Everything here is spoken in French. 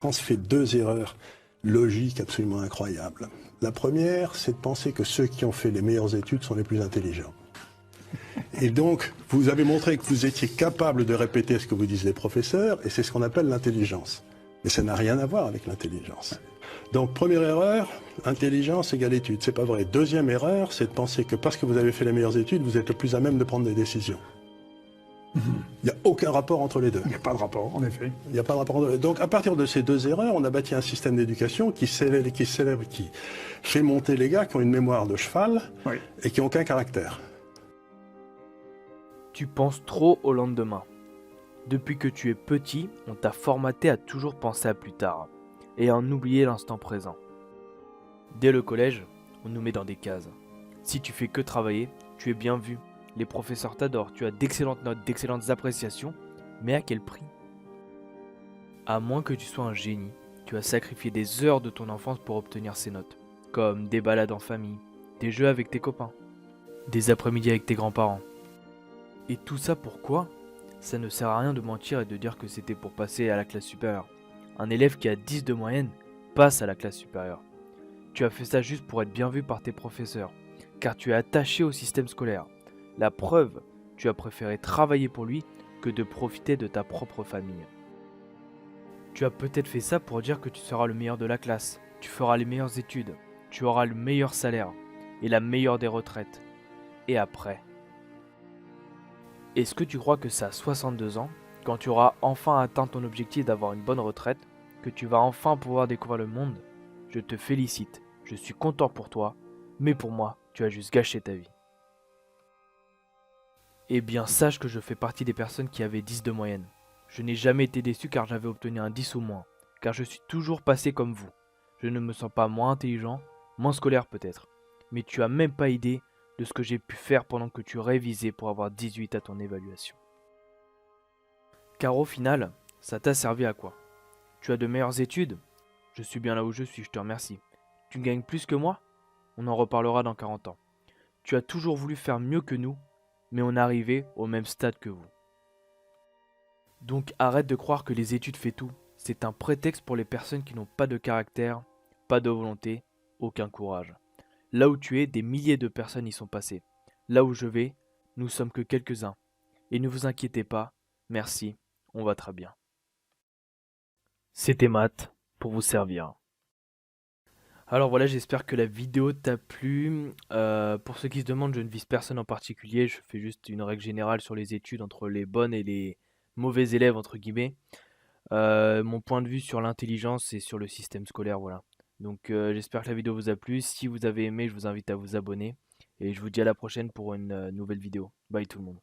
France fait deux erreurs logiques absolument incroyables. La première, c'est de penser que ceux qui ont fait les meilleures études sont les plus intelligents. Et donc, vous avez montré que vous étiez capable de répéter ce que vous disent les professeurs, et c'est ce qu'on appelle l'intelligence. Mais ça n'a rien à voir avec l'intelligence. Donc, première erreur, intelligence égale études. C'est pas vrai. Deuxième erreur, c'est de penser que parce que vous avez fait les meilleures études, vous êtes le plus à même de prendre des décisions. Il n'y a aucun rapport entre les deux. Il n'y a pas de rapport, en effet. Il n'y a pas de rapport entre les deux. Donc, à partir de ces deux erreurs, on a bâti un système d'éducation qui fait monter les gars qui ont une mémoire de cheval et qui n'ont aucun caractère. Tu penses trop au lendemain. Depuis que tu es petit, on t'a formaté à toujours penser à plus tard et à en oublier l'instant présent. Dès le collège, on nous met dans des cases. Si tu fais que travailler, tu es bien vu. Les professeurs t'adorent, tu as d'excellentes notes, d'excellentes appréciations, mais à quel prix? À moins que tu sois un génie, tu as sacrifié des heures de ton enfance pour obtenir ces notes, comme des balades en famille, des jeux avec tes copains, des après-midi avec tes grands-parents. Et tout ça pourquoi? Ça ne sert à rien de mentir et de dire que c'était pour passer à la classe supérieure. Un élève qui a 10 de moyenne passe à la classe supérieure. Tu as fait ça juste pour être bien vu par tes professeurs, car tu es attaché au système scolaire. La preuve, tu as préféré travailler pour lui que de profiter de ta propre famille. Tu as peut-être fait ça pour dire que tu seras le meilleur de la classe, tu feras les meilleures études, tu auras le meilleur salaire et la meilleure des retraites. Et après? Est-ce que tu crois que c'est à 62 ans, quand tu auras enfin atteint ton objectif d'avoir une bonne retraite, que tu vas enfin pouvoir découvrir le monde? Je te félicite, je suis content pour toi, mais pour moi, tu as juste gâché ta vie. Eh bien, sache que je fais partie des personnes qui avaient 10 de moyenne. Je n'ai jamais été déçu car j'avais obtenu un 10 ou moins, car je suis toujours passé comme vous. Je ne me sens pas moins intelligent, moins scolaire peut-être, mais tu as même pas idée de ce que j'ai pu faire pendant que tu révisais pour avoir 18 à ton évaluation. Car au final, ça t'a servi à quoi? Tu as de meilleures études? Je suis bien là où je suis, je te remercie. Tu gagnes plus que moi? On en reparlera dans 40 ans. Tu as toujours voulu faire mieux que nous, mais on est arrivé au même stade que vous. Donc arrête de croire que les études fait tout. C'est un prétexte pour les personnes qui n'ont pas de caractère, pas de volonté, aucun courage. Là où tu es, des milliers de personnes y sont passées. Là où je vais, nous sommes que quelques-uns. Et ne vous inquiétez pas, merci, on va très bien. C'était Matt, pour vous servir. Alors voilà, j'espère que la vidéo t'a plu. Pour ceux qui se demandent, je ne vise personne en particulier. Je fais juste une règle générale sur les études entre les bonnes et les mauvais élèves, entre guillemets. Mon point de vue sur l'intelligence et sur le système scolaire, voilà. Donc j'espère que la vidéo vous a plu. Si vous avez aimé, je vous invite à vous abonner. Et je vous dis à la prochaine pour une nouvelle vidéo. Bye tout le monde.